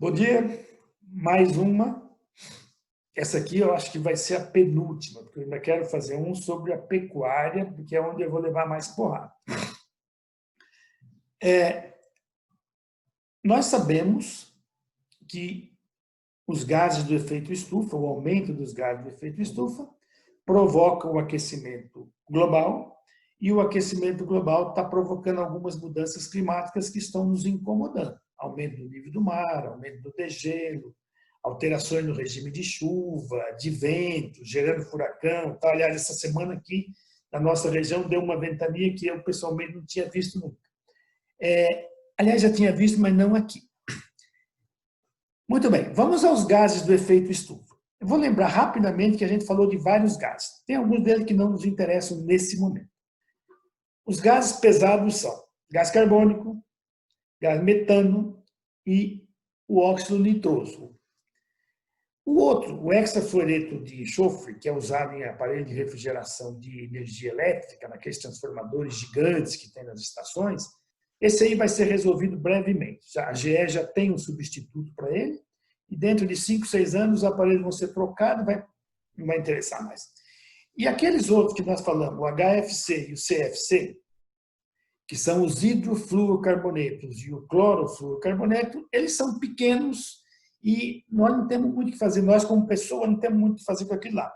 Bom dia, mais uma. Essa aqui eu acho que vai ser a penúltima, porque eu ainda quero fazer um sobre a pecuária, porque é onde eu vou levar mais porrada. Nós sabemos que os gases do efeito estufa, o aumento dos gases do efeito estufa, provoca o aquecimento global, e o aquecimento global está provocando algumas mudanças climáticas que estão nos incomodando. Aumento do nível do mar, aumento do degelo, alterações no regime de chuva, de vento, gerando furacão. Tá? Aliás, essa semana aqui, na nossa região, deu uma ventania que eu, pessoalmente, não tinha visto nunca. Aliás, já tinha visto, mas não aqui. Muito bem, vamos aos gases do efeito estufa. Eu vou lembrar rapidamente que a gente falou de vários gases. Tem alguns deles que não nos interessam nesse momento. Os gases pesados são gás carbônico, gás metano e o óxido nitroso. O outro, o hexafluoreto de enxofre, que é usado em aparelho de refrigeração de energia elétrica, naqueles transformadores gigantes que tem nas estações, esse aí vai ser resolvido brevemente. A GE já tem um substituto para ele, e dentro de 5, 6 anos os aparelhos vão ser trocados, não vai interessar mais. E aqueles outros que nós falamos, o HFC e o CFC, que são os hidrofluorocarbonetos e o clorofluorocarboneto, eles são pequenos e nós não temos muito o que fazer, nós como pessoa não temos muito o que fazer com aquilo lá.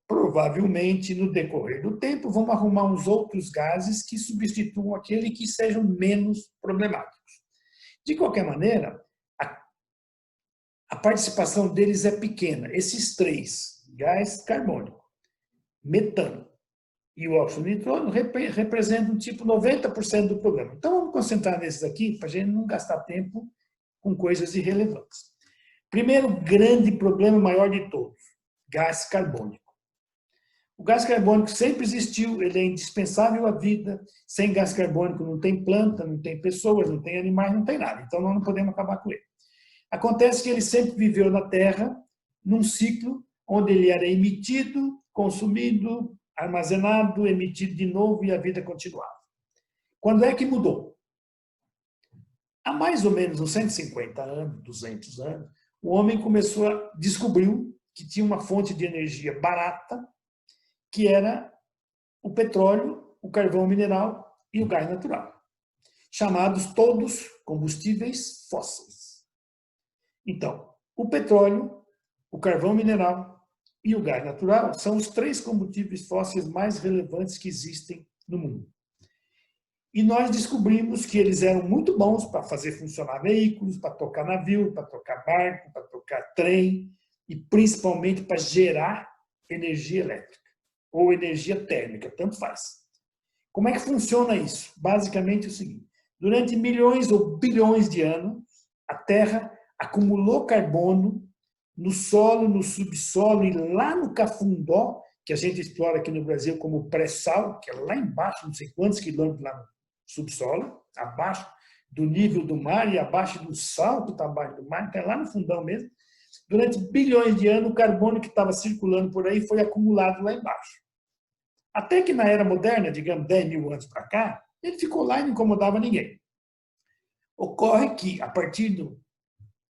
Provavelmente, no decorrer do tempo, vamos arrumar uns outros gases que substituam aquele que sejam menos problemáticos. De qualquer maneira, a participação deles é pequena. Esses três, gás carbônico, metano e o óxido nitroso, representam tipo 90% do problema. Então, vamos concentrar nesses aqui para a gente não gastar tempo com coisas irrelevantes. Primeiro grande problema maior de todos, gás carbônico. O gás carbônico sempre existiu, ele é indispensável à vida. Sem gás carbônico não tem planta, não tem pessoas, não tem animais, não tem nada. Então, nós não podemos acabar com ele. Acontece que ele sempre viveu na Terra num ciclo onde ele era emitido, consumido, armazenado, emitido de novo e a vida continuava. Quando é que mudou? Há mais ou menos uns 150 anos, 200 anos, o homem descobriu que tinha uma fonte de energia barata, que era o petróleo, o carvão mineral e o gás natural, chamados todos combustíveis fósseis. Então, o petróleo, o carvão mineral e o gás natural são os 3 combustíveis fósseis mais relevantes que existem no mundo. E nós descobrimos que eles eram muito bons para fazer funcionar veículos, para tocar navio, para tocar barco, para tocar trem e principalmente para gerar energia elétrica ou energia térmica, tanto faz. Como é que funciona isso? Basicamente é o seguinte: durante milhões ou bilhões de anos, a Terra acumulou carbono no solo, no subsolo e lá no Cafundó, que a gente explora aqui no Brasil como pré-sal, que é lá embaixo, não sei quantos quilômetros lá no subsolo, abaixo do nível do mar e abaixo do sal que está abaixo do mar, então é lá no fundão mesmo. Durante bilhões de anos, o carbono que estava circulando por aí foi acumulado lá embaixo. Até que na era moderna, digamos 10 mil anos para cá, ele ficou lá e não incomodava ninguém. Ocorre que, a partir de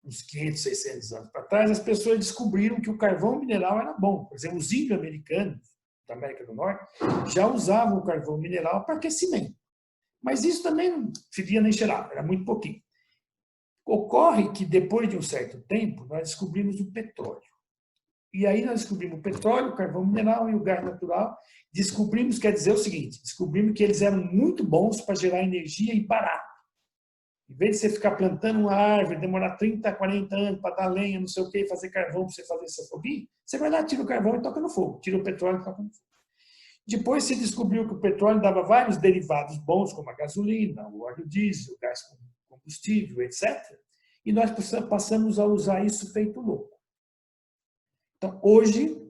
uns 500, 600 anos para trás, as pessoas descobriram que o carvão mineral era bom. Por exemplo, os índios americanos da América do Norte já usavam o carvão mineral para aquecimento. Mas isso também não fedia nem cheirava, era muito pouquinho. Ocorre que, depois de um certo tempo, nós descobrimos o petróleo. E aí nós descobrimos o petróleo, o carvão mineral e o gás natural. Descobrimos, quer dizer o seguinte, descobrimos que eles eram muito bons para gerar energia e barato. Em vez de você ficar plantando uma árvore, demorar 30, 40 anos para dar lenha, não sei o quê, fazer carvão para você fazer seu foguinho, você vai lá, tira o carvão e toca no fogo. Tira o petróleo e toca no fogo. Depois se descobriu que o petróleo dava vários derivados bons, como a gasolina, o óleo diesel, o gás combustível, etc. E nós passamos a usar isso feito louco. Então, hoje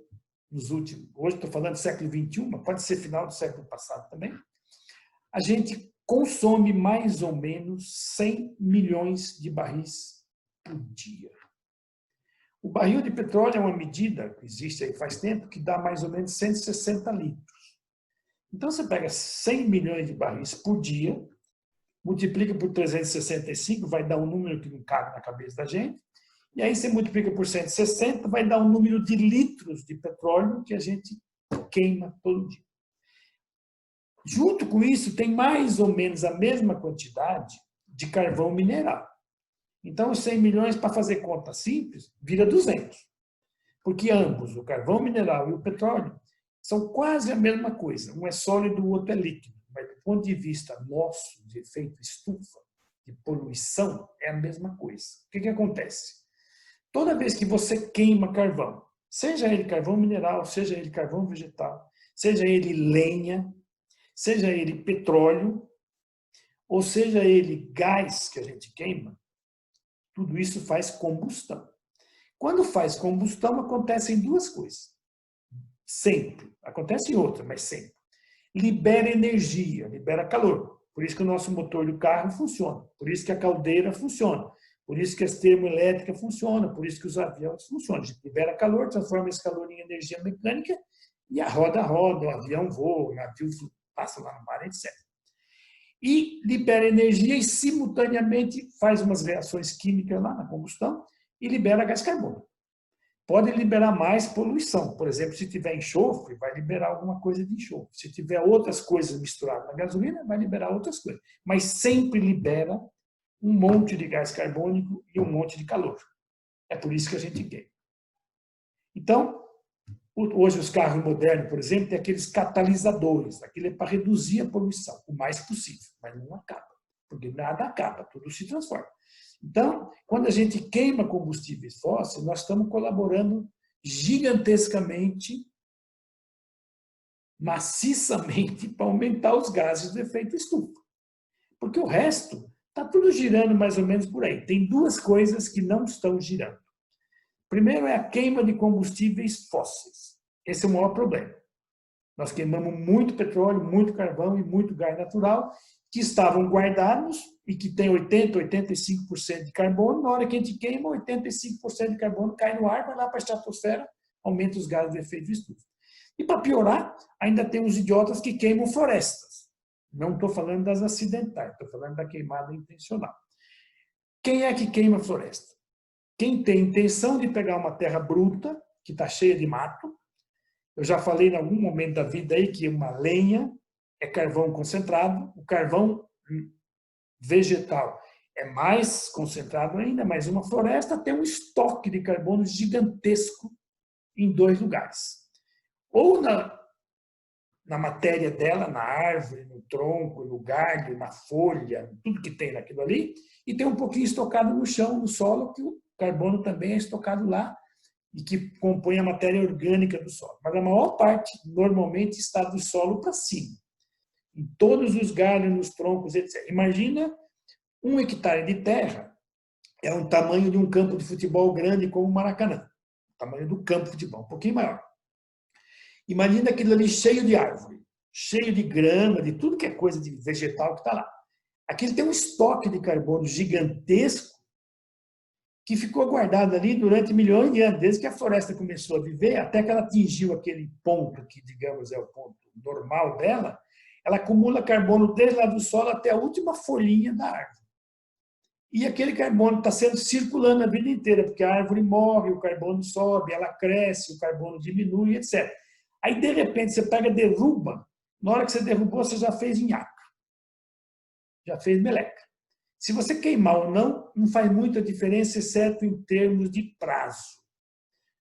estou falando do século XXI, pode ser final do século passado também, a gente consome mais ou menos 100 milhões de barris por dia. O barril de petróleo é uma medida que existe aí faz tempo, que dá mais ou menos 160 litros. Então, você pega 100 milhões de barris por dia, multiplica por 365, vai dar um número que não cabe na cabeça da gente, e aí você multiplica por 160, vai dar um número de litros de petróleo que a gente queima todo dia. Junto com isso, tem mais ou menos a mesma quantidade de carvão mineral. Então, os 100 milhões, para fazer conta simples, vira 200. Porque ambos, o carvão mineral e o petróleo, são quase a mesma coisa. Um é sólido, o outro é líquido. Mas, do ponto de vista nosso, de efeito estufa, de poluição, é a mesma coisa. O que acontece? Toda vez que você queima carvão, seja ele carvão mineral, seja ele carvão vegetal, seja ele lenha, seja ele petróleo, ou seja ele gás que a gente queima, tudo isso faz combustão. Quando faz combustão, acontecem duas coisas. Sempre. Acontece em outra, mas sempre. Libera energia, libera calor. Por isso que o nosso motor do carro funciona. Por isso que a caldeira funciona. Por isso que as termoelétricas funcionam. Por isso que os aviões funcionam. A gente libera calor, transforma esse calor em energia mecânica e a roda roda, o avião voa, o navio passa lá no mar, etc. E libera energia e, simultaneamente, faz umas reações químicas lá na combustão e libera gás carbônico. Pode liberar mais poluição. Por exemplo, se tiver enxofre, vai liberar alguma coisa de enxofre. Se tiver outras coisas misturadas na gasolina, vai liberar outras coisas. Mas sempre libera um monte de gás carbônico e um monte de calor. É por isso que a gente queima. Então, hoje os carros modernos, por exemplo, têm aqueles catalisadores. Aquilo é para reduzir a poluição o mais possível, mas não acaba. Porque nada acaba, tudo se transforma. Então, quando a gente queima combustíveis fósseis, nós estamos colaborando gigantescamente, maciçamente, para aumentar os gases do efeito estufa. Porque o resto está tudo girando mais ou menos por aí. Tem duas coisas que não estão girando. Primeiro é a queima de combustíveis fósseis. Esse é o maior problema. Nós queimamos muito petróleo, muito carvão e muito gás natural, que estavam guardados e que tem 80%, 85% de carbono. Na hora que a gente queima, 85% de carbono cai no ar, vai lá para a estratosfera, aumenta os gases de efeito estufa. E para piorar, ainda tem os idiotas que queimam florestas. Não estou falando das acidentais, estou falando da queimada intencional. Quem é que queima floresta? Quem tem intenção de pegar uma terra bruta, que está cheia de mato. Eu já falei em algum momento da vida aí que uma lenha é carvão concentrado, o carvão vegetal é mais concentrado ainda, mas uma floresta tem um estoque de carbono gigantesco em dois lugares. Ou na matéria dela, na árvore, no tronco, no galho, na folha, tudo que tem naquilo ali, e tem um pouquinho estocado no chão, no solo, que o carbono também é estocado lá e que compõe a matéria orgânica do solo. Mas a maior parte, normalmente, está do solo para cima. Em todos os galhos, nos troncos, etc. Imagina 1 hectare de terra é o tamanho de um campo de futebol grande como o Maracanã. O tamanho do campo de futebol, um pouquinho maior. Imagina aquilo ali cheio de árvore, cheio de grama, de tudo que é coisa de vegetal que está lá. Aquilo tem um estoque de carbono gigantesco que ficou guardado ali durante milhões de anos, desde que a floresta começou a viver, até que ela atingiu aquele ponto que, digamos, é o ponto normal dela, ela acumula carbono desde lá do solo até a última folhinha da árvore. E aquele carbono está sendo circulando a vida inteira, porque a árvore morre, o carbono sobe, ela cresce, o carbono diminui, etc. Aí, de repente, você pega e derruba. Na hora que você derrubou, você já fez nhaca. Já fez meleca. Se você queimar ou não, não faz muita diferença, exceto em termos de prazo.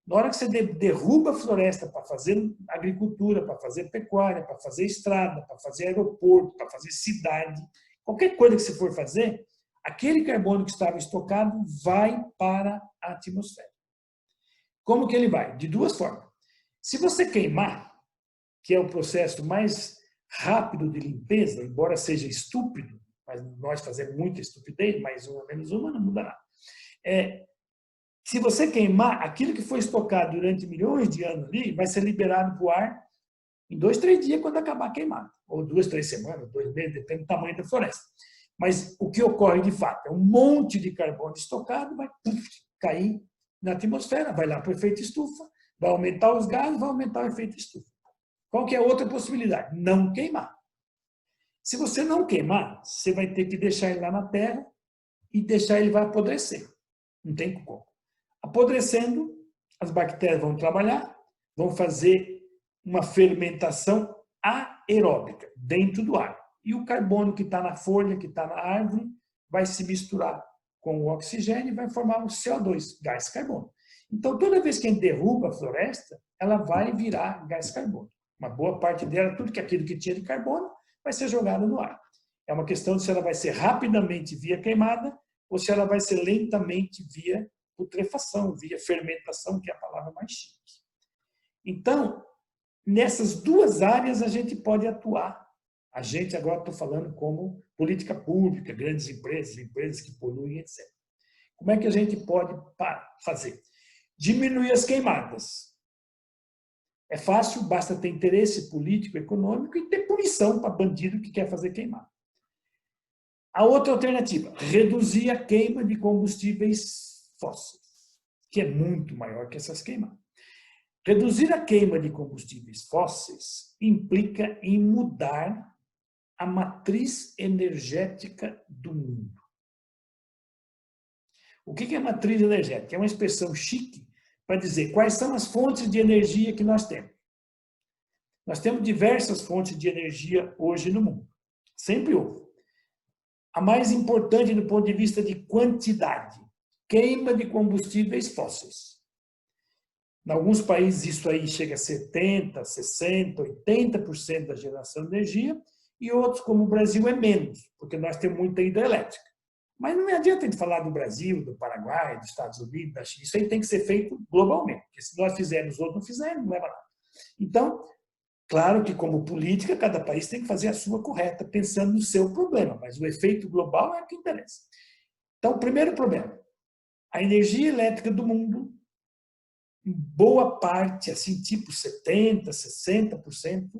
Na hora que você derruba a floresta para fazer agricultura, para fazer pecuária, para fazer estrada, para fazer aeroporto, para fazer cidade, qualquer coisa que você for fazer, aquele carbono que estava estocado vai para a atmosfera. Como que ele vai? De duas formas. Se você queimar, que é o processo mais rápido de limpeza, embora seja estúpido, mas nós fazemos muita estupidez, mais uma, menos uma, não muda nada. Se você queimar, aquilo que foi estocado durante milhões de anos ali, vai ser liberado para o ar em 2, 3 dias quando acabar a queimada. Ou 2, 3 semanas, 2 meses, depende do tamanho da floresta. Mas o que ocorre de fato é um monte de carbono estocado vai cair na atmosfera, vai lá para o efeito estufa, vai aumentar os gases, vai aumentar o efeito estufa. Qual que é a outra possibilidade? Não queimar. Se você não queimar, você vai ter que deixar ele lá na terra e deixar ele vai apodrecer. Não tem como. Apodrecendo, as bactérias vão trabalhar, vão fazer uma fermentação aeróbica dentro do ar. E o carbono que está na folha, que está na árvore, vai se misturar com o oxigênio e vai formar o CO2, gás carbono. Então, toda vez que a gente derruba a floresta, ela vai virar gás carbono. Uma boa parte dela, tudo que aquilo que tinha de carbono, vai ser jogado no ar. É uma questão de se ela vai ser rapidamente via queimada ou se ela vai ser lentamente via putrefação, via fermentação, que é a palavra mais chique. Então, nessas duas áreas a gente pode atuar. A gente, agora estou falando como política pública, grandes empresas, empresas que poluem, etc. Como é que a gente pode fazer? Diminuir as queimadas. É fácil, basta ter interesse político, econômico e ter punição para bandido que quer fazer queimada. A outra alternativa, reduzir a queima de combustíveis fósseis, que é muito maior que essas queimadas. Reduzir a queima de combustíveis fósseis implica em mudar a matriz energética do mundo. O que é matriz energética? É uma expressão chique para dizer quais são as fontes de energia que nós temos. Nós temos diversas fontes de energia hoje no mundo. Sempre houve. A mais importante do ponto de vista de quantidade, queima de combustíveis fósseis. Em alguns países isso aí chega a 70%, 60%, 80% da geração de energia, e outros, como o Brasil, é menos, porque nós temos muita hidrelétrica. Mas não adianta a gente falar do Brasil, do Paraguai, dos Estados Unidos, da China. Isso aí tem que ser feito globalmente, porque se nós fizermos, os outros não fizerem, não leva nada. Então, claro que como política, cada país tem que fazer a sua correta, pensando no seu problema, mas o efeito global é o que interessa. Então, o primeiro problema, a energia elétrica do mundo, em boa parte, assim, tipo 70%, 60%,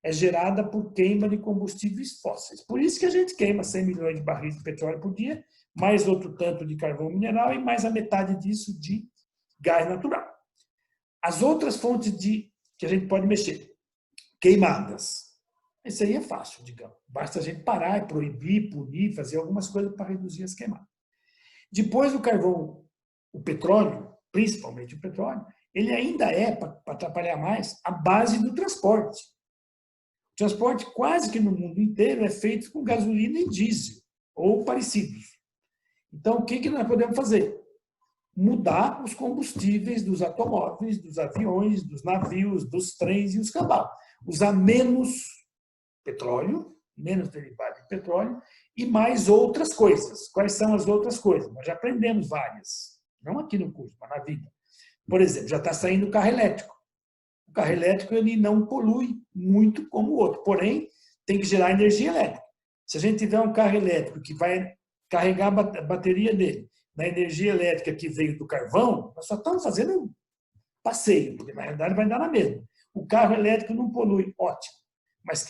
é gerada por queima de combustíveis fósseis. Por isso que a gente queima 100 milhões de barris de petróleo por dia, mais outro tanto de carvão mineral e mais a metade disso de gás natural. As outras fontes que a gente pode mexer, queimadas. Isso aí é fácil, digamos. Basta a gente parar, proibir, punir, fazer algumas coisas para reduzir as queimadas. Depois o carvão, o petróleo, principalmente o petróleo, ele ainda é, para atrapalhar mais, a base do transporte. O transporte quase que no mundo inteiro é feito com gasolina e diesel, ou parecidos. Então, o que nós podemos fazer? Mudar os combustíveis dos automóveis, dos aviões, dos navios, dos trens e os cavalos. Usar menos petróleo, menos derivado de petróleo, e mais outras coisas. Quais são as outras coisas? Nós já aprendemos várias, não aqui no curso, mas na vida. Por exemplo, já está saindo o carro elétrico. O carro elétrico ele não polui muito como o outro, porém, tem que gerar energia elétrica. Se a gente tiver um carro elétrico que vai carregar a bateria dele na energia elétrica que veio do carvão, nós só estamos fazendo um passeio, porque na realidade vai dar na mesma. O carro elétrico não polui, ótimo, mas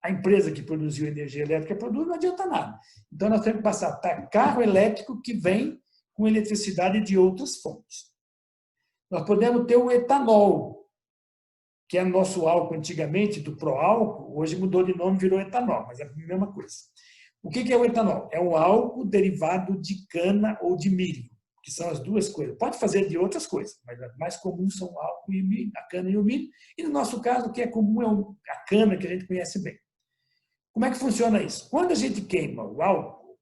a empresa que produziu energia elétrica produz, não adianta nada. Então, nós temos que passar para carro elétrico que vem com eletricidade de outras fontes. Nós podemos ter o etanol, que é nosso álcool antigamente, do pró-álcool, hoje mudou de nome, virou etanol, mas é a mesma coisa. O que é o etanol? É um álcool derivado de cana ou de milho, que são as duas coisas. Pode fazer de outras coisas, mas as mais comuns são o álcool e o milho, a cana e o milho. E no nosso caso, o que é comum é a cana, que a gente conhece bem. Como é que funciona isso? Quando a gente queima o álcool,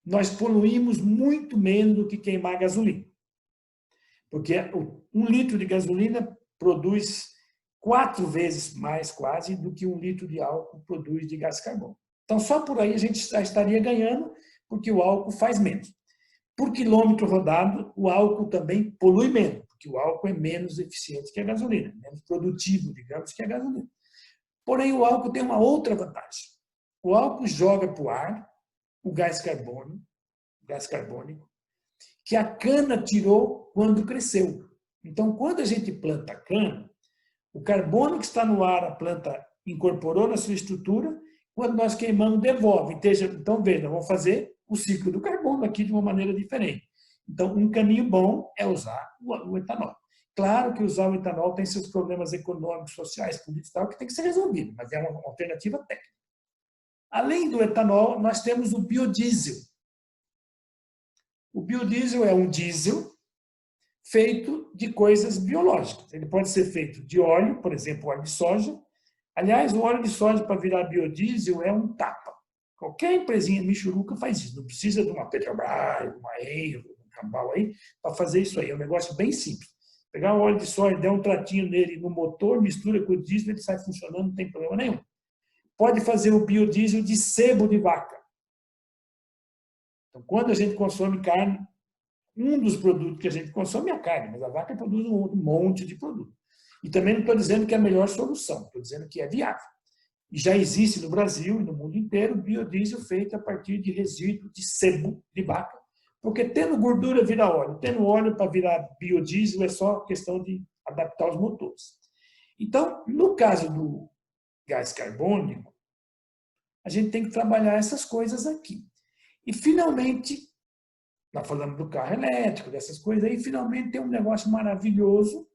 nós poluímos muito menos do que queimar gasolina. Porque 1 litro de gasolina produz 4 vezes mais, quase, do que 1 litro de álcool produz de gás carbono. Então, só por aí a gente já estaria ganhando, porque o álcool faz menos. Por quilômetro rodado, o álcool também polui menos, porque o álcool é menos eficiente que a gasolina, menos produtivo, digamos, que a gasolina. Porém, o álcool tem uma outra vantagem. O álcool joga para o ar o gás carbônico, que a cana tirou quando cresceu. Então, quando a gente planta a cana, o carbono que está no ar, a planta incorporou na sua estrutura, quando nós queimamos, devolve. Então, veja, vamos fazer o ciclo do carbono aqui de uma maneira diferente. Então, um caminho bom é usar o etanol. Claro que usar o etanol tem seus problemas econômicos, sociais, políticos, tal, que tem que ser resolvido, mas é uma alternativa técnica. Além do etanol, nós temos o biodiesel. O biodiesel é um diesel feito de coisas biológicas. Ele pode ser feito de óleo, por exemplo, óleo de soja. Aliás, o óleo de soja para virar biodiesel é um tapa. Qualquer empresinha michuruca faz isso. Não precisa de uma Petrobras, uma Eiro, um Cambal aí, para fazer isso aí. É um negócio bem simples. Pegar o óleo de soja, der um tratinho nele no motor, mistura com o diesel, ele sai funcionando, não tem problema nenhum. Pode fazer o biodiesel de sebo de vaca. Então, quando a gente consome carne, um dos produtos que a gente consome é a carne, mas a vaca produz um monte de produto. E também não estou dizendo que é a melhor solução, estou dizendo que é viável. E já existe no Brasil e no mundo inteiro biodiesel feito a partir de resíduo de sebo de vaca, porque tendo gordura vira óleo, tendo óleo para virar biodiesel é só questão de adaptar os motores. Então, no caso do gás carbônico, a gente tem que trabalhar essas coisas aqui. E, finalmente, nós falamos do carro elétrico, dessas coisas aí, finalmente tem um negócio maravilhoso,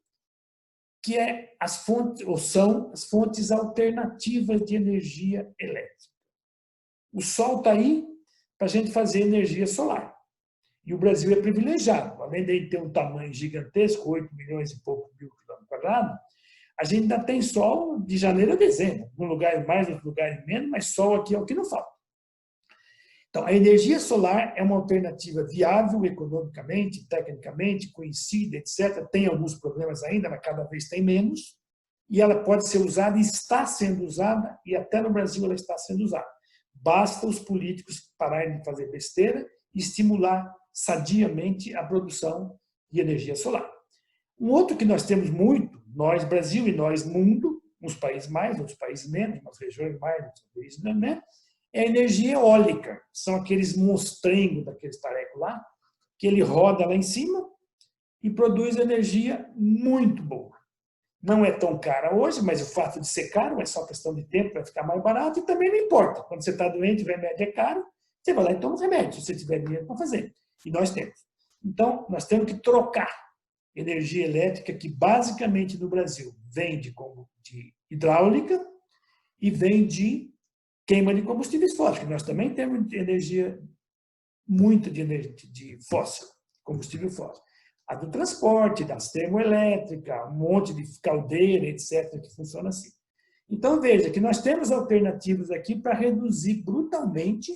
que é as fontes, ou são as fontes alternativas de energia elétrica. O sol está aí para a gente fazer energia solar. E o Brasil é privilegiado. Além de ter um tamanho gigantesco, 8 milhões e pouco mil quilômetros quadrados, a gente ainda tem sol de janeiro a dezembro. Num lugar mais, outro lugar menos, mas sol aqui é o que não falta. Então, a energia solar é uma alternativa viável economicamente, tecnicamente, conhecida, etc. Tem alguns problemas ainda, mas cada vez tem menos. E ela pode ser usada, e está sendo usada, e até no Brasil ela está sendo usada. Basta os políticos pararem de fazer besteira e estimular sadiamente a produção de energia solar. Um outro que nós temos muito, nós Brasil e nós mundo, uns países mais, outros países menos, umas regiões mais, outros países menos, é a energia eólica. São aqueles monstrengos daqueles tarecos lá, que ele roda lá em cima e produz energia muito boa. Não é tão cara hoje, mas o fato de ser caro é só questão de tempo para ficar mais barato e também não importa. Quando você está doente, o remédio é caro, você vai lá e toma o remédio, se você tiver dinheiro para fazer. E nós temos. Então, nós temos que trocar energia elétrica, que basicamente no Brasil vem de hidráulica e vem de queima de combustíveis fósseis. Nós também temos energia, muito de energia de fóssil, combustível fóssil. A do transporte, das termoelétricas, um monte de caldeira, etc., que funciona assim. Então, veja que nós temos alternativas aqui para reduzir brutalmente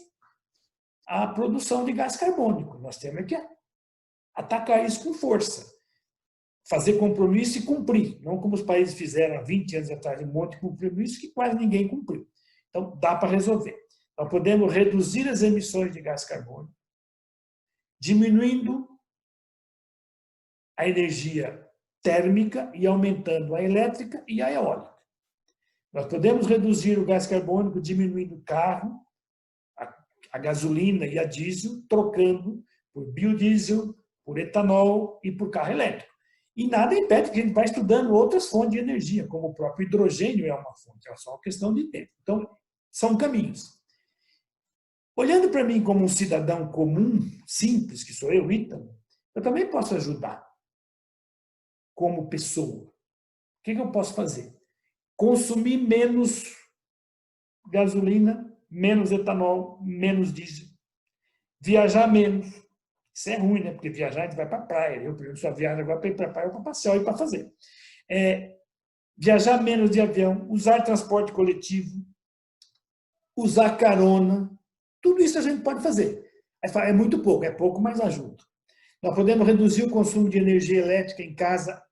a produção de gás carbônico. Nós temos que atacar isso com força. Fazer compromisso e cumprir. Não como os países fizeram há 20 anos atrás, um monte de compromisso que quase ninguém cumpriu. Então, dá para resolver. Nós podemos reduzir as emissões de gás carbônico, diminuindo a energia térmica e aumentando a elétrica e a eólica. Nós podemos reduzir o gás carbônico diminuindo o carro, a gasolina e a diesel, trocando por biodiesel, por etanol e por carro elétrico. E nada impede que a gente vá estudando outras fontes de energia, como o próprio hidrogênio é uma fonte, é só uma questão de tempo. Então, são caminhos. Olhando para mim como um cidadão comum, simples, que sou eu, Ítalo, eu também posso ajudar como pessoa. O que eu posso fazer? Consumir menos gasolina, menos etanol, menos diesel. Viajar menos. Isso é ruim, né? Porque viajar a gente vai para a praia. Eu, por exemplo, só viajo agora para ir para a praia, para passear e para fazer. Viajar menos de avião, usar transporte coletivo, usar carona. Tudo isso a gente pode fazer. É muito pouco, é pouco, mas ajuda. Nós podemos reduzir o consumo de energia elétrica em casa.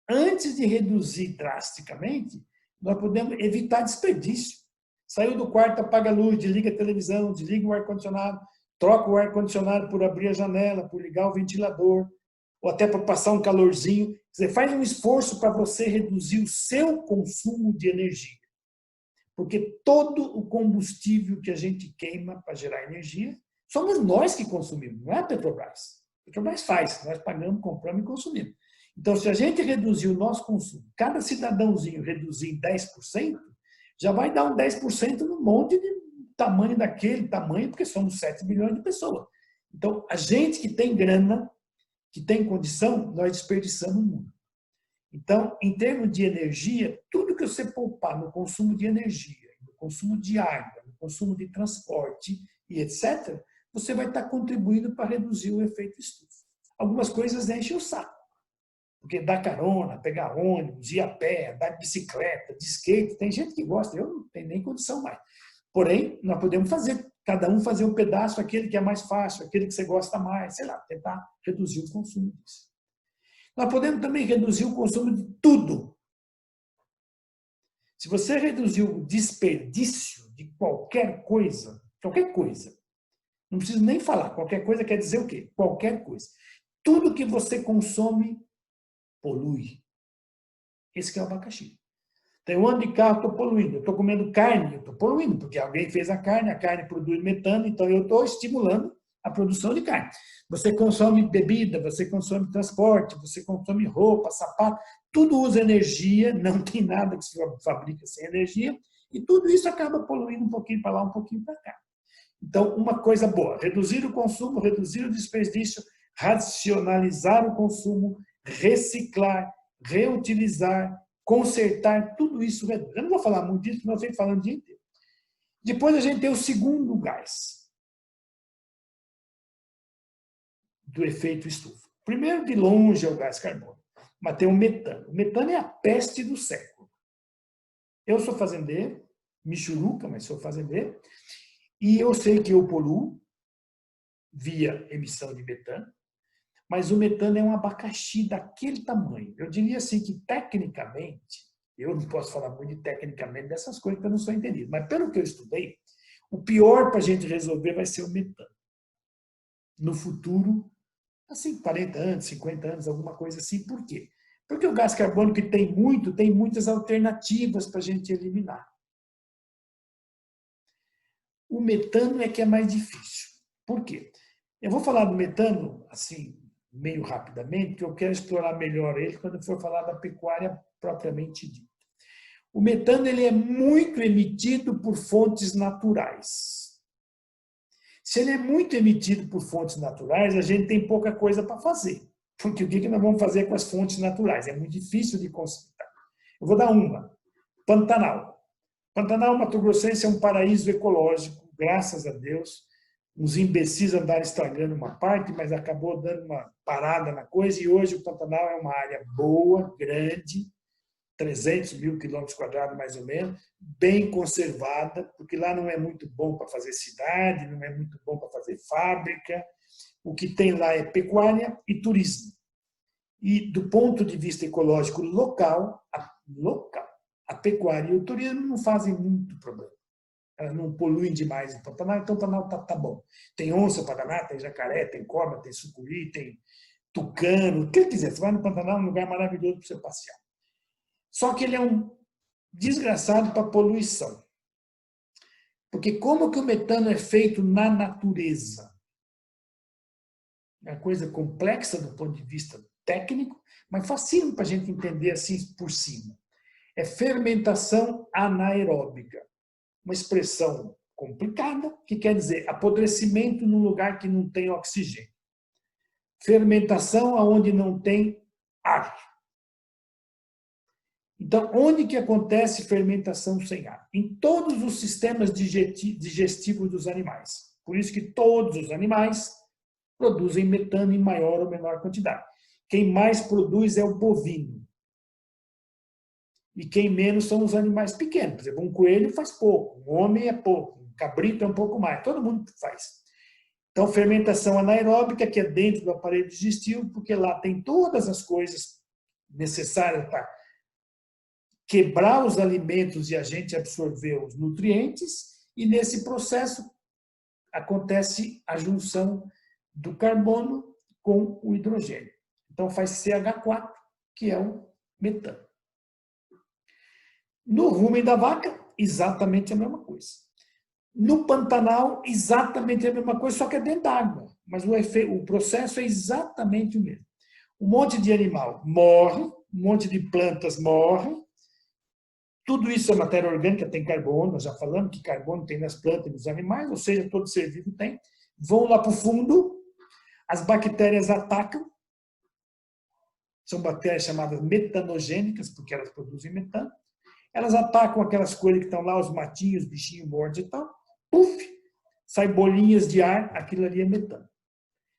Antes de reduzir drasticamente, nós podemos evitar desperdício. Saiu do quarto, apaga a luz, desliga a televisão, desliga o ar-condicionado, troca o ar-condicionado por abrir a janela, por ligar o ventilador, ou até por passar um calorzinho. Você faz um esforço para você reduzir o seu consumo de energia. Porque todo o combustível que a gente queima para gerar energia, somos nós que consumimos, não é a Petrobras. A Petrobras faz, nós pagamos, compramos e consumimos. Então, se a gente reduzir o nosso consumo, cada cidadãozinho reduzir em 10%, já vai dar um 10% no monte de tamanho daquele tamanho, porque somos 7 bilhões de pessoas. Então, a gente que tem grana, que tem condição, nós desperdiçamos muito. Então, em termos de energia, tudo que você poupar no consumo de energia, no consumo de água, no consumo de transporte e etc., você vai estar contribuindo para reduzir o efeito estufa. Algumas coisas enchem o saco, porque dar carona, pegar ônibus, ir a pé, andar de bicicleta, de skate, tem gente que gosta, eu não tenho nem condição mais. Porém, nós podemos fazer, cada um fazer um pedaço, aquele que é mais fácil, aquele que você gosta mais, sei lá, tentar reduzir o consumo disso. Nós podemos também reduzir o consumo de tudo. Se você reduzir o desperdício de qualquer coisa, não preciso nem falar, qualquer coisa quer dizer o quê? Qualquer coisa. Tudo que você consome polui. Esse que é o abacaxi. Então, eu ando de carro, estou poluindo. Eu estou comendo carne, eu estou poluindo, porque alguém fez a carne produz metano, então eu estou estimulando a produção de carne. Você consome bebida, você consome transporte, você consome roupa, sapato, tudo usa energia, não tem nada que se fabrica sem energia, e tudo isso acaba poluindo um pouquinho para lá, um pouquinho para cá. Então, uma coisa boa, reduzir o consumo, reduzir o desperdício, racionalizar o consumo, reciclar, reutilizar, consertar, tudo isso reduz. Eu não vou falar muito disso, nós estamos falando o dia inteiro. Depois a gente tem o segundo gás do efeito estufa. Primeiro, de longe, é o gás carbônico, mas tem o metano. O metano é a peste do século. Eu sou fazendeiro, michuruca, mas sou fazendeiro, e eu sei que eu poluo via emissão de metano, mas o metano é um abacaxi daquele tamanho. Eu diria assim que, tecnicamente, eu não posso falar muito de tecnicamente dessas coisas, porque eu não sou entendido, mas pelo que eu estudei, o pior para a gente resolver vai ser o metano. No futuro, assim, 40 anos, 50 anos, alguma coisa assim. Por quê? Porque o gás carbônico que tem muitas alternativas para a gente eliminar. O metano é que é mais difícil. Por quê? Eu vou falar do metano, assim, meio rapidamente, que eu quero explorar melhor ele quando eu for falar da pecuária propriamente dita. O metano ele é muito emitido por fontes naturais. Se ele é muito emitido por fontes naturais, a gente tem pouca coisa para fazer. Porque o que nós vamos fazer com as fontes naturais? É muito difícil de consertar. Eu vou dar uma. Pantanal. Pantanal Mato-Grossense é um paraíso ecológico, graças a Deus. Uns imbecis andaram estragando uma parte, mas acabou dando uma parada na coisa, e hoje o Pantanal é uma área boa, grande, 300 mil quilômetros quadrados mais ou menos, bem conservada, porque lá não é muito bom para fazer cidade, não é muito bom para fazer fábrica. O que tem lá é pecuária e turismo. E do ponto de vista ecológico local, a pecuária e o turismo não fazem muito problema. Elas não poluem demais o Pantanal, então o Pantanal tá bom. Tem onça para danar, tem jacaré, tem cobra, tem sucuri, tem tucano, o que quiser. Você vai no Pantanal, é um lugar maravilhoso para você passear. Só que ele é um desgraçado para poluição. Porque como que o metano é feito na natureza? É uma coisa complexa do ponto de vista técnico, mas facinho para a gente entender assim por cima. É fermentação anaeróbica. Uma expressão complicada, que quer dizer apodrecimento num lugar que não tem oxigênio. Fermentação aonde não tem ar. Então, onde que acontece fermentação sem ar? Em todos os sistemas digestivos dos animais. Por isso que todos os animais produzem metano em maior ou menor quantidade. Quem mais produz é o bovino. E quem menos são os animais pequenos. Por exemplo, um coelho faz pouco, um homem é pouco, um cabrito é um pouco mais, todo mundo faz. Então, fermentação anaeróbica, que é dentro do aparelho digestivo, porque lá tem todas as coisas necessárias para quebrar os alimentos e a gente absorver os nutrientes, e nesse processo acontece a junção do carbono com o hidrogênio. Então, faz CH4, que é o metano. No rumen da vaca, exatamente a mesma coisa. No Pantanal, exatamente a mesma coisa, só que é dentro d'água. Mas o processo é exatamente o mesmo. Um monte de animal morre, um monte de plantas morrem. Tudo isso é matéria orgânica, tem carbono, nós já falamos que carbono tem nas plantas e nos animais, ou seja, todo ser vivo tem. Vão lá para o fundo, as bactérias atacam. são bactérias chamadas metanogênicas, porque elas produzem metano. Elas atacam aquelas coisas que estão lá, os matinhos, bichinhos mortos e tal. Puf! Sai bolinhas de ar, aquilo ali é metano.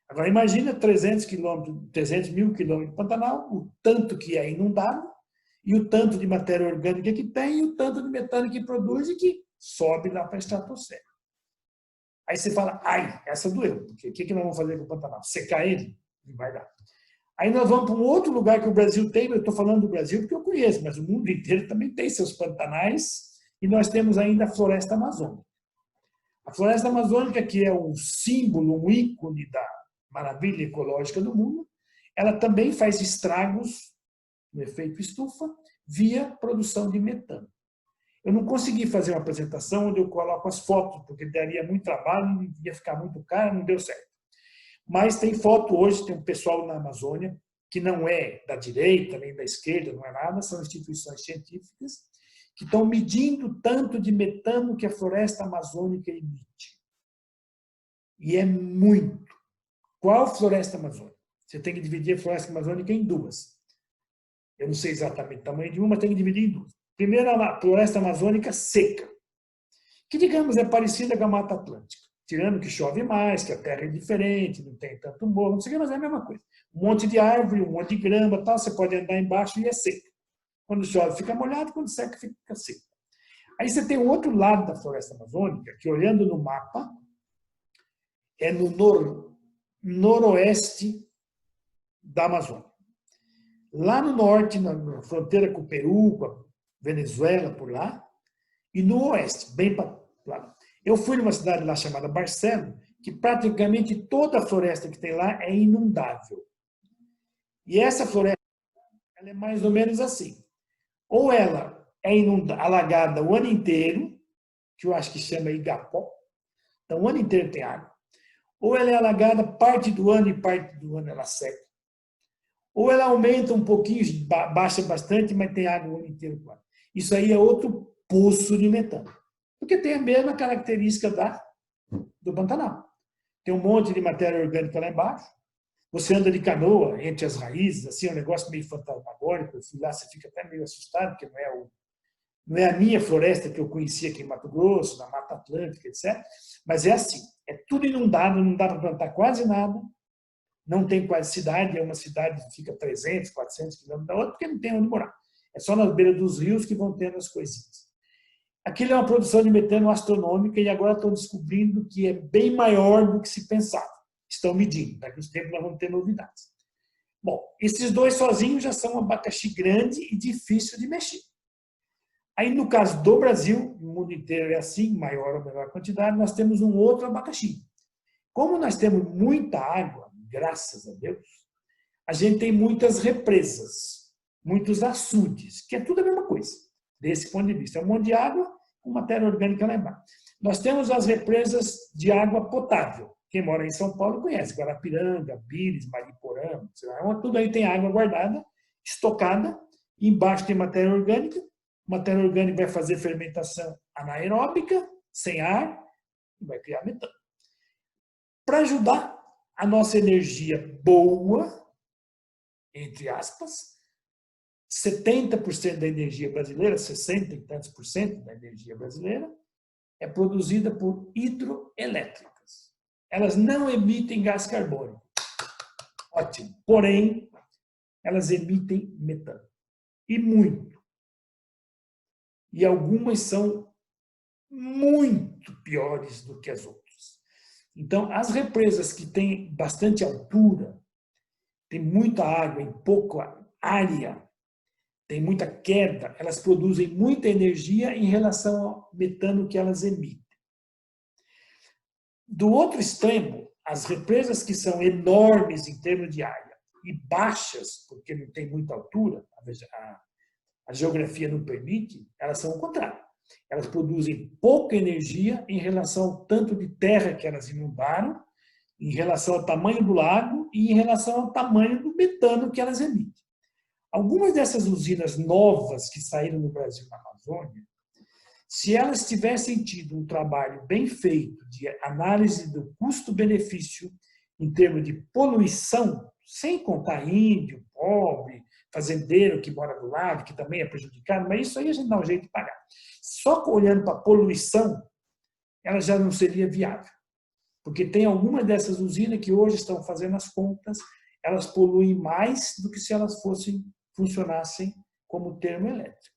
Agora, imagina 300 mil quilômetros de Pantanal, o tanto que é inundado, e o tanto de matéria orgânica que tem, e o tanto de metano que produz e que sobe lá para a estratosfera. Aí você fala, ai, essa doeu, porque o que nós vamos fazer com o Pantanal? Secar ele? Não vai dar. Aí nós vamos para um outro lugar que o Brasil tem, eu estou falando do Brasil porque eu conheço, mas o mundo inteiro também tem seus pantanais, e nós temos ainda a floresta amazônica. A floresta amazônica, que é um símbolo, um ícone da maravilha ecológica do mundo, ela também faz estragos no efeito estufa via produção de metano. Eu não consegui fazer uma apresentação onde eu coloco as fotos, porque daria muito trabalho, ia ficar muito caro, não deu certo. Mas tem foto hoje, tem um pessoal na Amazônia, que não é da direita, nem da esquerda, não é nada, são instituições científicas, que estão medindo tanto de metano que a floresta amazônica emite. E é muito. Qual floresta amazônica? Você tem que dividir a floresta amazônica em duas. Eu não sei exatamente o tamanho de uma, mas tem que dividir em duas. Primeiro, a floresta amazônica seca, que, digamos, é parecida com a Mata Atlântica. Tirando que chove mais, que a terra é diferente, não tem tanto morro, não sei o que, mas é a mesma coisa. Um monte de árvore, um monte de grama, tal, você pode andar embaixo e é seca. Quando chove fica molhado, quando seca fica seco. Aí você tem o outro lado da floresta amazônica, que olhando no mapa, é no noroeste da Amazônia. Lá no norte, na fronteira com o Peru, com a Venezuela, por lá, e no oeste, bem para lá. Eu fui numa cidade lá chamada Barcelo, que praticamente toda a floresta que tem lá é inundável. E essa floresta ela é mais ou menos assim. Ou ela é alagada o ano inteiro, que eu acho que chama igapó, então o ano inteiro tem água. Ou ela é alagada parte do ano e parte do ano ela seca. Ou ela aumenta um pouquinho, baixa bastante, mas tem água o ano inteiro. Isso aí é outro poço de metano. Porque tem a mesma característica do Pantanal. Tem um monte de matéria orgânica lá embaixo. Você anda de canoa entre as raízes, assim, é um negócio meio fantasmagórico. Eu fui lá, você fica até meio assustado, porque não é a minha floresta que eu conhecia aqui em Mato Grosso, na Mata Atlântica, etc. Mas é assim, é tudo inundado, não dá para plantar quase nada, não tem quase cidade, é uma cidade que fica 300, 400 quilômetros da outra, porque não tem onde morar. É só nas beiras dos rios que vão tendo as coisinhas. Aquilo é uma produção de metano astronômica e agora estão descobrindo que é bem maior do que se pensava. Estão medindo, daqui a uns tempos nós vamos ter novidades. Bom, esses dois sozinhos já são um abacaxi grande e difícil de mexer. Aí, no caso do Brasil, o mundo inteiro é assim, maior ou menor quantidade, nós temos um outro abacaxi. Como nós temos muita água, graças a Deus, a gente tem muitas represas, muitos açudes, que é tudo a mesma coisa, desse ponto de vista. É um monte de água com matéria orgânica lá embaixo. Nós temos as represas de água potável. Quem mora em São Paulo conhece, Guarapiranga, Pires, Mariporã, tudo aí tem água guardada, estocada, e embaixo tem matéria orgânica. Matéria orgânica vai fazer fermentação anaeróbica, sem ar, e vai criar metano. Para ajudar a nossa energia boa, entre aspas, 70% da energia brasileira, 60 e tantos por cento da energia brasileira, é produzida por hidroelétricas. Elas não emitem gás carbônico. Ótimo. Porém, elas emitem metano. E muito. E algumas são muito piores do que as outras. Então, as represas que têm bastante altura, tem muita água em pouca área, tem muita queda, elas produzem muita energia em relação ao metano que elas emitem. Do outro extremo, as represas que são enormes em termos de área e baixas, porque não tem muita altura, a geografia não permite, elas são o contrário. Elas produzem pouca energia em relação ao tanto de terra que elas inundaram, em relação ao tamanho do lago e em relação ao tamanho do metano que elas emitem. Algumas dessas usinas novas que saíram no Brasil, na Amazônia, se elas tivessem tido um trabalho bem feito de análise do custo-benefício em termos de poluição, sem contar índio, pobre, fazendeiro que mora do lado, que também é prejudicado, mas isso aí a gente dá um jeito de pagar. Só olhando para a poluição, ela já não seria viável. Porque tem algumas dessas usinas que hoje estão fazendo as contas, elas poluem mais do que se elas funcionassem como termoelétrica.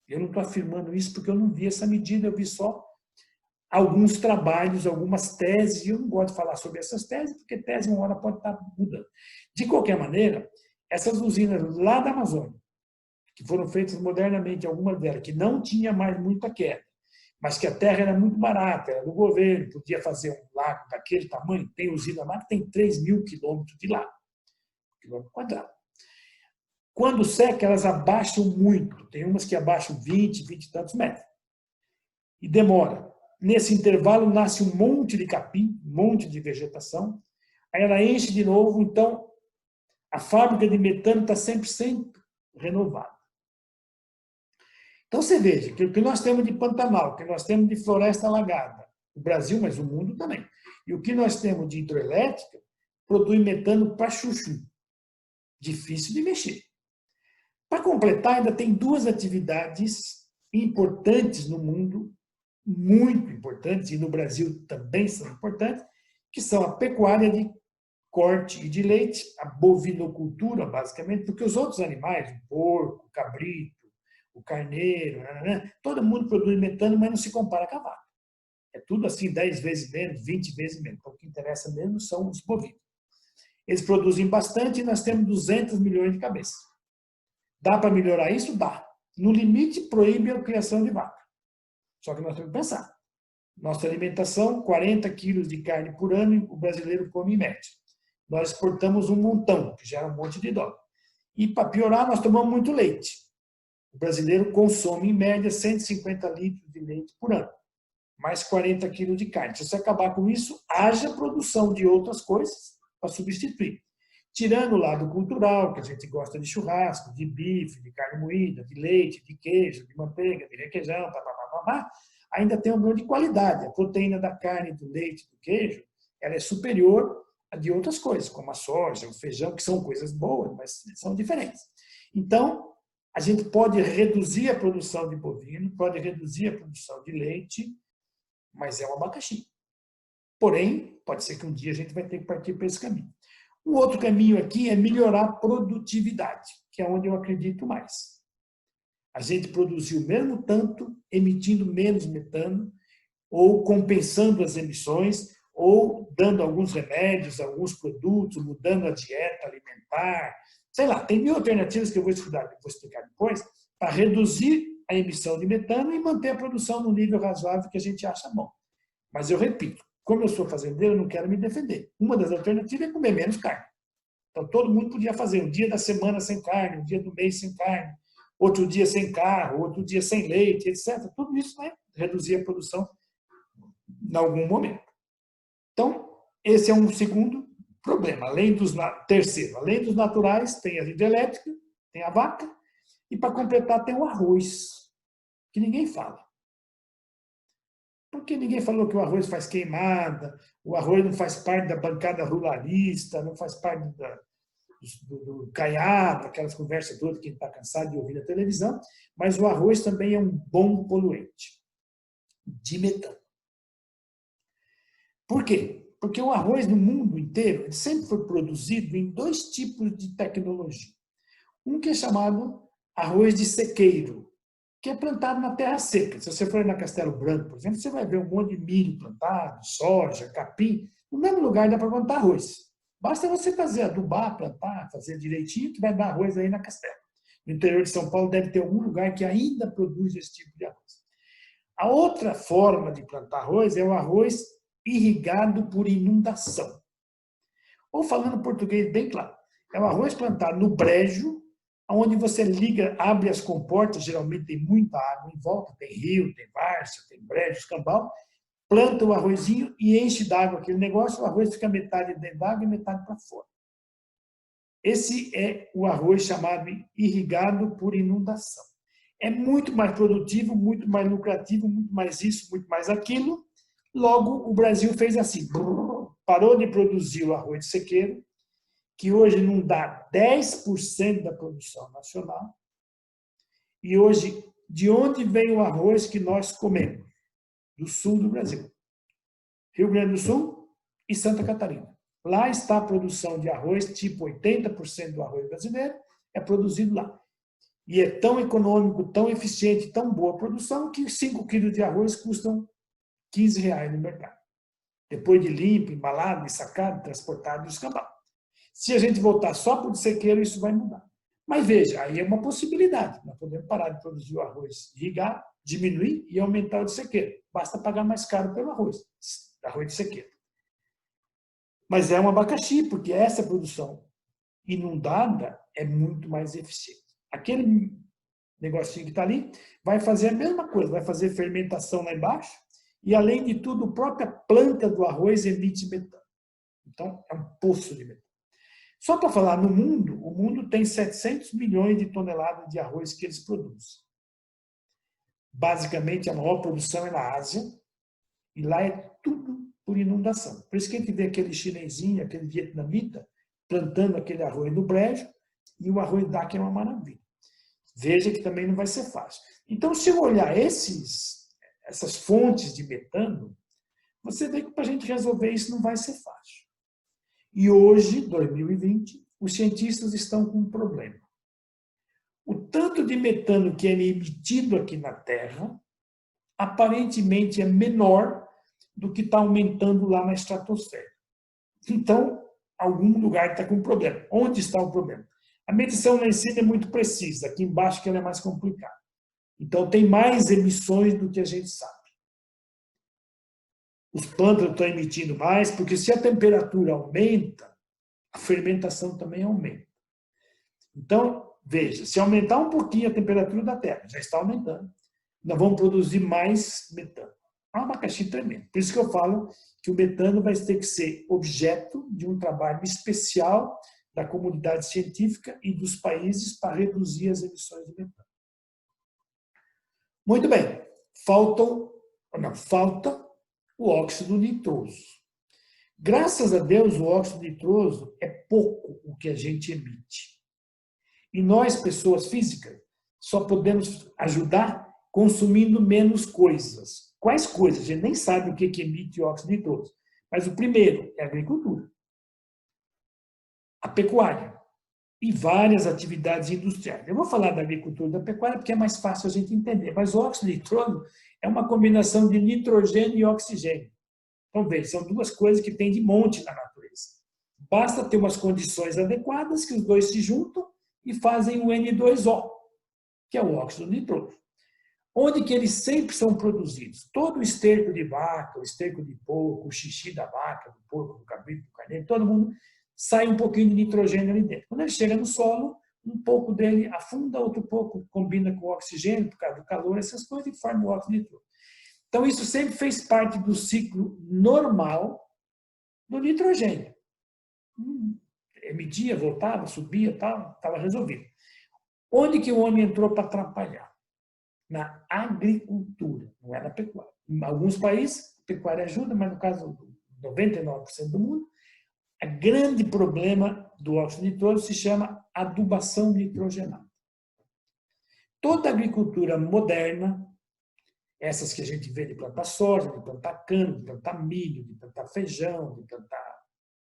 Eu não estou afirmando isso porque eu não vi essa medida, eu vi só alguns trabalhos, algumas teses, e eu não gosto de falar sobre essas teses, porque tese uma hora pode estar mudando. De qualquer maneira, essas usinas lá da Amazônia, que foram feitas modernamente, algumas delas, que não tinha mais muita queda, mas que a terra era muito barata, era do governo, podia fazer um lago daquele tamanho, tem usina lá que tem 3.000 quilômetros de lago, quilômetro quadrado. Quando seca, elas abaixam muito, tem umas que abaixam 20 e tantos metros, e demora. Nesse intervalo nasce um monte de capim, um monte de vegetação, aí ela enche de novo, então a fábrica de metano está sempre renovada. Então você veja que o que nós temos de Pantanal, o que nós temos de floresta alagada, o Brasil, mas o mundo também, e o que nós temos de hidroelétrica, produz metano para chuchu. Difícil de mexer. Para completar, ainda tem duas atividades importantes no mundo, muito importantes, e no Brasil também são importantes, que são a pecuária de corte e de leite, a bovinocultura, basicamente, porque os outros animais, o porco, o cabrito, o carneiro, todo mundo produz metano, mas não se compara com a vaca. É tudo assim 10 vezes menos, 20 vezes menos. Então, o que interessa mesmo são os bovinos. Eles produzem bastante e nós temos 200 milhões de cabeças. Dá para melhorar isso? Dá. No limite, proíbe a criação de vaca. Só que nós temos que pensar. Nossa alimentação, 40 quilos de carne por ano, o brasileiro come em média. Nós exportamos um montão, que gera um monte de dólar. E, para piorar, nós tomamos muito leite. O brasileiro consome, em média, 150 litros de leite por ano, mais 40 quilos de carne. Se você acabar com isso, haja produção de outras coisas para substituir. Tirando o lado cultural, que a gente gosta de churrasco, de bife, de carne moída, de leite, de queijo, de manteiga, de requeijão, ainda tem um grau de qualidade. A proteína da carne, do leite, do queijo, ela é superior a de outras coisas, como a soja, o feijão, que são coisas boas, mas são diferentes. Então, a gente pode reduzir a produção de bovino, pode reduzir a produção de leite, mas é um abacaxi. Porém, pode ser que um dia a gente vai ter que partir para esse caminho. Um outro caminho aqui é melhorar a produtividade, que é onde eu acredito mais. A gente produzir o mesmo tanto, emitindo menos metano, ou compensando as emissões, ou dando alguns remédios, alguns produtos, mudando a dieta alimentar, sei lá, tem 1000 alternativas que eu vou explicar depois, para reduzir a emissão de metano e manter a produção no nível razoável que a gente acha bom. Mas eu repito, como eu sou fazendeiro, eu não quero me defender. Uma das alternativas é comer menos carne. Então, todo mundo podia fazer um dia da semana sem carne, um dia do mês sem carne, outro dia sem carro, outro dia sem leite, etc. Tudo isso vai reduzir a produção em algum momento. Então, esse é um segundo problema. Terceiro, além dos naturais, tem a hidrelétrica, tem a vaca, e para completar tem o arroz, que ninguém fala. Porque ninguém falou que o arroz faz queimada, o arroz não faz parte da bancada ruralista, não faz parte do caiado, aquelas conversas todas que a gente está cansado de ouvir na televisão, mas o arroz também é um bom poluente de metano. Por quê? Porque o arroz no mundo inteiro ele sempre foi produzido em 2 tipos de tecnologia. Um que é chamado arroz de sequeiro, que é plantado na terra seca. Se você for na Castelo Branco, por exemplo, você vai ver um monte de milho plantado, soja, capim. No mesmo lugar dá para plantar arroz. Basta você fazer adubar, plantar, fazer direitinho, que vai dar arroz aí na Castelo. No interior de São Paulo deve ter algum lugar que ainda produz esse tipo de arroz. A outra forma de plantar arroz é o arroz irrigado por inundação. Ou falando português bem claro, é o arroz plantado no brejo, onde você abre as comportas, geralmente tem muita água em volta, tem rio, tem várzea, tem brejo, escambau, planta o arrozinho e enche d'água aquele negócio, o arroz fica metade dentro d'água e metade para fora. Esse é o arroz chamado irrigado por inundação. É muito mais produtivo, muito mais lucrativo, muito mais isso, muito mais aquilo. Logo, o Brasil fez assim, parou de produzir o arroz de sequeiro que hoje não dá 10% da produção nacional. E hoje, de onde vem o arroz que nós comemos? Do sul do Brasil. Rio Grande do Sul e Santa Catarina. Lá está a produção de arroz, tipo 80% do arroz brasileiro é produzido lá. E é tão econômico, tão eficiente, tão boa a produção, que 5 quilos de arroz custam R$ 15 no mercado. Depois de limpo, embalado, ensacado, transportado e escambado. Se a gente voltar só para o sequeiro, isso vai mudar. Mas veja, aí é uma possibilidade. Nós podemos parar de produzir o arroz irrigado, diminuir e aumentar o de sequeiro. Basta pagar mais caro pelo arroz de sequeiro. Mas é um abacaxi, porque essa produção inundada é muito mais eficiente. Aquele negocinho que está ali vai fazer a mesma coisa, vai fazer fermentação lá embaixo e, além de tudo, a própria planta do arroz emite metano. Então, é um poço de metano. Só para falar, no mundo, o mundo tem 700 milhões de toneladas de arroz que eles produzem. Basicamente, a maior produção é na Ásia, e lá é tudo por inundação. Por isso que a gente vê aquele chinesinho, aquele vietnamita, plantando aquele arroz no brejo, e o arroz dá que é uma maravilha. Veja que também não vai ser fácil. Então, se eu olhar essas fontes de metano, você vê que para a gente resolver isso não vai ser fácil. E hoje, 2020, os cientistas estão com um problema. O tanto de metano que é emitido aqui na Terra, aparentemente é menor do que está aumentando lá na estratosfera. Então, algum lugar está com problema. Onde está o problema? A medição lá em cima é muito precisa, aqui embaixo que ela é mais complicada. Então, tem mais emissões do que a gente sabe. Os pântanos estão emitindo mais, porque se a temperatura aumenta, a fermentação também aumenta. Então, veja, se aumentar um pouquinho a temperatura da Terra, já está aumentando, nós vamos produzir mais metano. É um abacaxi tremendo. Por isso que eu falo que o metano vai ter que ser objeto de um trabalho especial da comunidade científica e dos países para reduzir as emissões de metano. Muito bem. Falta o óxido nitroso. Graças a Deus, o óxido nitroso é pouco o que a gente emite. E nós, pessoas físicas, só podemos ajudar consumindo menos coisas. Quais coisas? A gente nem sabe o que emite óxido nitroso. Mas o primeiro é a agricultura, a pecuária e várias atividades industriais. Eu vou falar da agricultura e da pecuária porque é mais fácil a gente entender. Mas o óxido nitroso é uma combinação de nitrogênio e oxigênio. Então, veja, são duas coisas que tem de monte na natureza. Basta ter umas condições adequadas que os dois se juntam e fazem o N2O, que é o óxido nitroso. Onde que eles sempre são produzidos? Todo o esterco de vaca, o esterco de porco, o xixi da vaca, do porco, do cabrito, do carneiro, todo mundo sai um pouquinho de nitrogênio ali dentro. Quando ele chega no solo, um pouco dele afunda, outro pouco combina com o oxigênio, por causa do calor, essas coisas, e forma o óxido nitroso. Então, isso sempre fez parte do ciclo normal do nitrogênio. Emitia, voltava, subia, tal, estava resolvido. Onde que o homem entrou para atrapalhar? Na agricultura, não é na pecuária. Em alguns países, a pecuária ajuda, mas no caso de 99% do mundo, o grande problema do óxido nitroso se chama adubação nitrogenada. Toda a agricultura moderna, essas que a gente vê de plantar soja, de plantar cana, de plantar milho, de plantar feijão, de plantar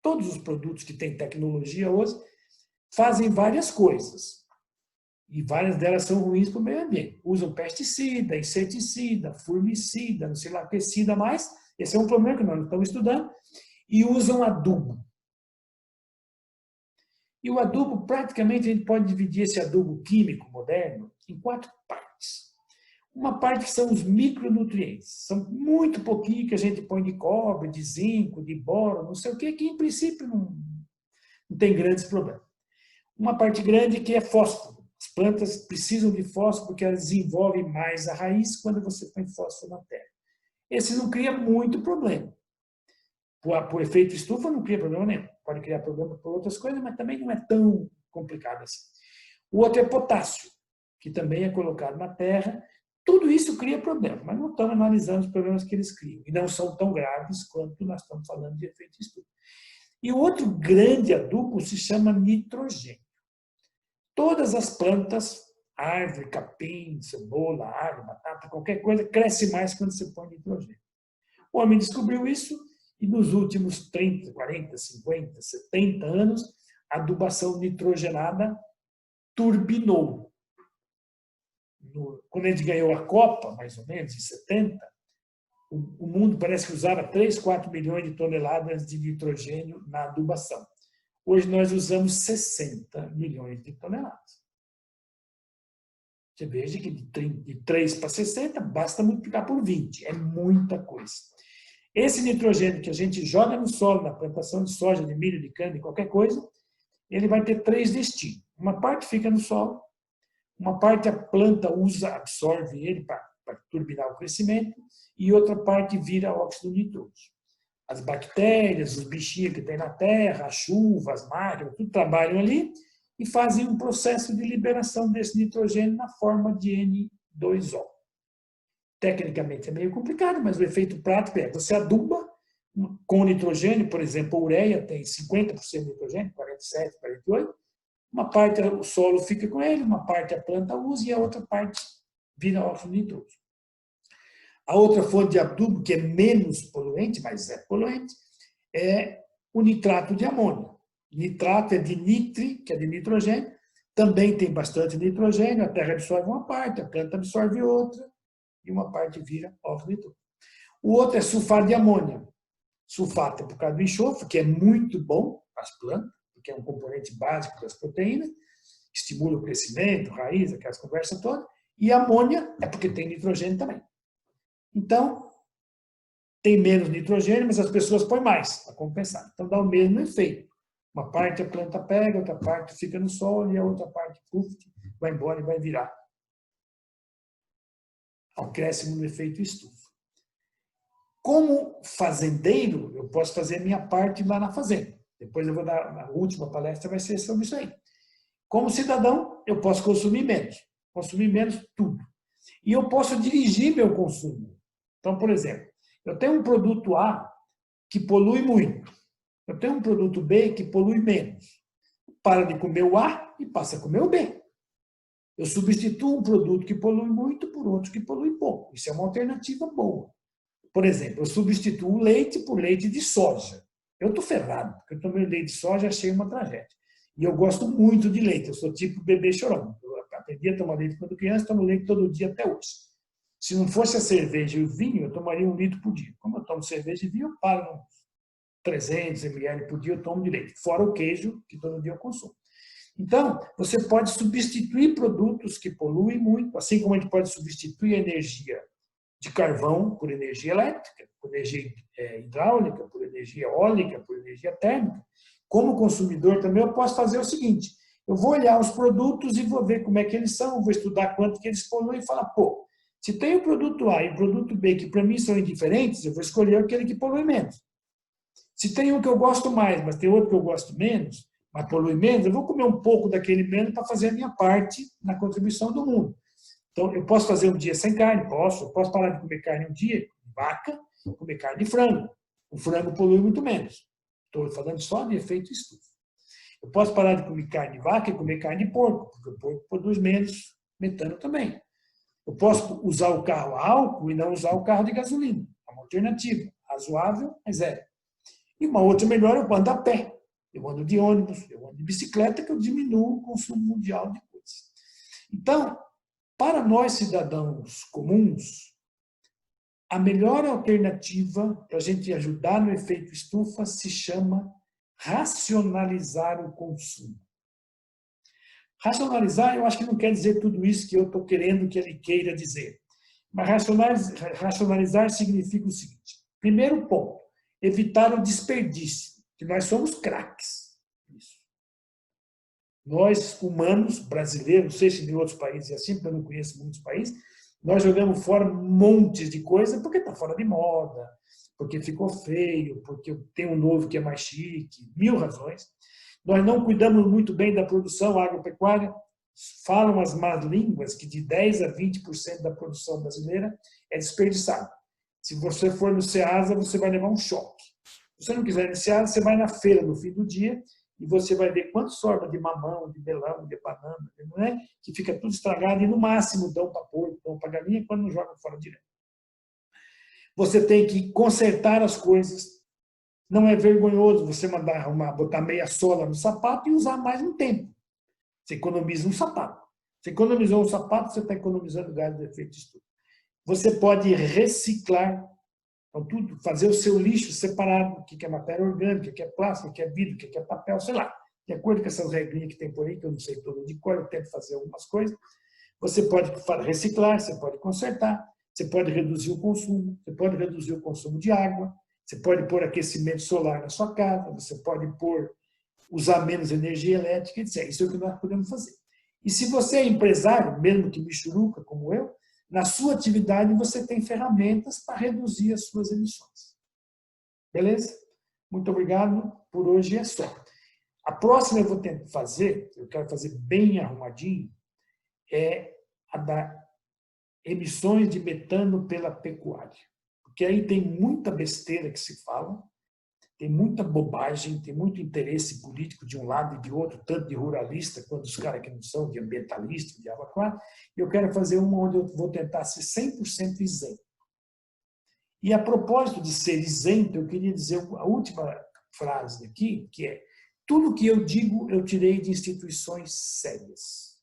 todos os produtos que têm tecnologia hoje, fazem várias coisas. E várias delas são ruins para o meio ambiente. Usam pesticida, inseticida, fungicida, não sei lá, pesticida mais. Esse é um problema que nós não estamos estudando. E usam adubo. E o adubo, praticamente, a gente pode dividir esse adubo químico moderno em 4 partes. Uma parte que são os micronutrientes. São muito pouquinho que a gente põe de cobre, de zinco, de boro, não sei o quê, que em princípio não tem grandes problemas. Uma parte grande que é fósforo. As plantas precisam de fósforo porque elas desenvolvem mais a raiz quando você põe fósforo na terra. Esse não cria muito problema. Por efeito estufa não cria problema nenhum. Pode criar problema por outras coisas, mas também não é tão complicado assim. O outro é potássio, que também é colocado na terra. Tudo isso cria problema, mas não estamos analisando os problemas que eles criam. E não são tão graves quanto nós estamos falando de efeito estufa. E o outro grande adubo se chama nitrogênio. Todas as plantas, árvore, capim, cebola, árvore, batata, qualquer coisa, cresce mais quando você põe nitrogênio. O homem descobriu isso e nos últimos 30, 40, 50, 70 anos, a adubação nitrogenada turbinou. Quando a gente ganhou a Copa, mais ou menos, em 70, o mundo parece que usava 3, 4 milhões de toneladas de nitrogênio na adubação. Hoje nós usamos 60 milhões de toneladas. Você veja que de 3 para 60, basta multiplicar por 20. É muita coisa. Esse nitrogênio que a gente joga no solo, na plantação de soja, de milho, de cana, de qualquer coisa, ele vai ter 3 destinos. Uma parte fica no solo, uma parte a planta usa, absorve ele para turbinar o crescimento, e outra parte vira óxido nitroso. As bactérias, os bichinhos que tem na terra, a chuva, as máquinas, tudo trabalham ali e fazem um processo de liberação desse nitrogênio na forma de N2O. Tecnicamente é meio complicado, mas o efeito prático é você aduba com nitrogênio, por exemplo, a ureia tem 50% de nitrogênio, 47, 48, uma parte o solo fica com ele, uma parte a planta usa e a outra parte vira óxido nitroso. A outra fonte de adubo, que é menos poluente, mas é poluente, é o nitrato de amônio. Nitrato é de nitri, que é de nitrogênio, também tem bastante nitrogênio, a terra absorve uma parte, a planta absorve outra, e uma parte vira óxido nitroso. O outro é sulfato de amônia. Sulfato é por causa do enxofre, que é muito bom para as plantas, porque é um componente básico das proteínas, estimula o crescimento, raiz, aquelas conversas todas, e amônia é porque tem nitrogênio também. Então, tem menos nitrogênio, mas as pessoas põem mais para compensar. Então, dá o mesmo efeito. Uma parte a planta pega, outra parte fica no solo e a outra parte vai embora e vai virar ao acréscimo do efeito estufa. Como fazendeiro, eu posso fazer a minha parte lá na fazenda. Depois eu vou dar, a última palestra vai ser sobre isso aí. Como cidadão, eu posso consumir menos tudo. E eu posso dirigir meu consumo. Então, por exemplo, eu tenho um produto A que polui muito. Eu tenho um produto B que polui menos. Para de comer o A e passa a comer o B. Eu substituo um produto que polui muito por outro que polui pouco. Isso é uma alternativa boa. Por exemplo, eu substituo o leite por leite de soja. Eu estou ferrado, porque eu tomei leite de soja e achei uma tragédia. E eu gosto muito de leite, eu sou tipo bebê chorão. Eu aprendi a tomar leite quando criança, tomo leite todo dia até hoje. Se não fosse a cerveja e o vinho, eu tomaria 1 litro por dia. Como eu tomo cerveja e vinho, eu paro uns 300 ml por dia, eu tomo de leite. Fora o queijo, que todo dia eu consumo. Então, você pode substituir produtos que poluem muito, assim como a gente pode substituir a energia de carvão por energia elétrica, por energia hidráulica, por energia eólica, por energia térmica. Como consumidor também eu posso fazer o seguinte, eu vou olhar os produtos e vou ver como é que eles são, vou estudar quanto que eles poluem e falar, pô, se tem o produto A e o produto B que para mim são indiferentes, eu vou escolher aquele que polui menos. Se tem um que eu gosto mais, mas tem outro que eu gosto menos, mas polui menos, eu vou comer um pouco daquele menos para fazer a minha parte na contribuição do mundo. Então, eu posso fazer um dia sem carne? Posso. Eu posso parar de comer carne um dia, de vaca, comer carne de frango. O frango polui muito menos. Estou falando só de efeito estufa. Eu posso parar de comer carne de vaca e comer carne de porco, porque o porco produz menos metano também. Eu posso usar o carro a álcool e não usar o carro de gasolina. É uma alternativa. Razoável, mas é. E uma outra melhor, eu ando a pé. Eu ando de ônibus, eu ando de bicicleta, que eu diminuo o consumo mundial de coisas. Então, para nós, cidadãos comuns, a melhor alternativa para a gente ajudar no efeito estufa se chama racionalizar o consumo. Racionalizar, eu acho que não quer dizer tudo isso que eu estou querendo que ele queira dizer. Mas racionalizar significa o seguinte. Primeiro ponto, evitar o desperdício, que nós somos craques. Nós, humanos, brasileiros, não sei se em outros países é assim, porque eu não conheço muitos países, nós jogamos fora montes de coisa porque está fora de moda, porque ficou feio, porque tem um novo que é mais chique, 1000 razões. Nós não cuidamos muito bem da produção agropecuária, falam as más línguas que de 10% a 20% da produção brasileira é desperdiçada. Se você for no Ceasa, você vai levar um choque. Se você não quiser iniciar, você vai na feira no fim do dia e você vai ver quantos sobra de mamão, de melão, de banana, não é? Que fica tudo estragado e no máximo dão para porco, dão para galinha, quando não jogam fora direto. Você tem que consertar as coisas. Não é vergonhoso você mandar arrumar, botar meia sola no sapato e usar mais um tempo. Você economiza um sapato. Você economizou um sapato, você está economizando gás de efeito de estufa. Você pode reciclar, então, tudo, fazer o seu lixo separado, o que é matéria orgânica, o que é plástico, o que é vidro, o que é papel, sei lá. De acordo com essas regrinhas que tem por aí, que eu não sei todo de cor, eu tento fazer algumas coisas. Você pode reciclar, você pode consertar, você pode reduzir o consumo, você pode reduzir o consumo de água, você pode pôr aquecimento solar na sua casa, você pode usar menos energia elétrica, etc. Isso é o que nós podemos fazer. E se você é empresário, mesmo que michuruca como eu, na sua atividade você tem ferramentas para reduzir as suas emissões. Beleza? Muito obrigado. Por hoje é só. A próxima eu vou tentar fazer, eu quero fazer bem arrumadinho, é a da emissões de metano pela pecuária. Porque aí tem muita besteira que se fala, tem muita bobagem, tem muito interesse político de um lado e de outro, tanto de ruralista quanto dos caras que não são, de ambientalista, de avaquá. E eu quero fazer uma onde eu vou tentar ser 100% isento. E a propósito de ser isento, eu queria dizer a última frase aqui, que é: tudo que eu digo eu tirei de instituições sérias.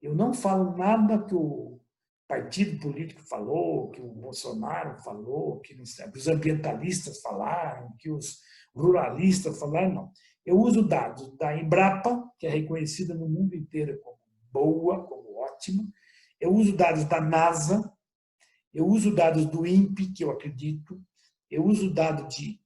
Eu não falo nada que o partido político falou, que o Bolsonaro falou, que os ambientalistas falaram, que os ruralistas falaram, não. Eu uso dados da Embrapa, que é reconhecida no mundo inteiro como boa, como ótima. Eu uso dados da NASA, eu uso dados do INPE, que eu acredito, eu uso dados de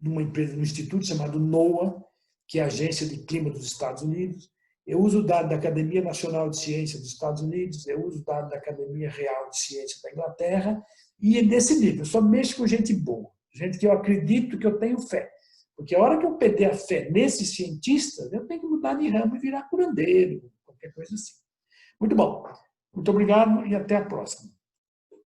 uma empresa, um instituto chamado NOAA, que é a Agência de Clima dos Estados Unidos. Eu uso o dado da Academia Nacional de Ciência dos Estados Unidos, eu uso o dado da Academia Real de Ciência da Inglaterra, e é desse nível. Eu só mexo com gente boa, gente que eu acredito, que eu tenho fé. Porque a hora que eu perder a fé nesses cientistas, eu tenho que mudar de ramo e virar curandeiro, qualquer coisa assim. Muito bom. Muito obrigado e até a próxima.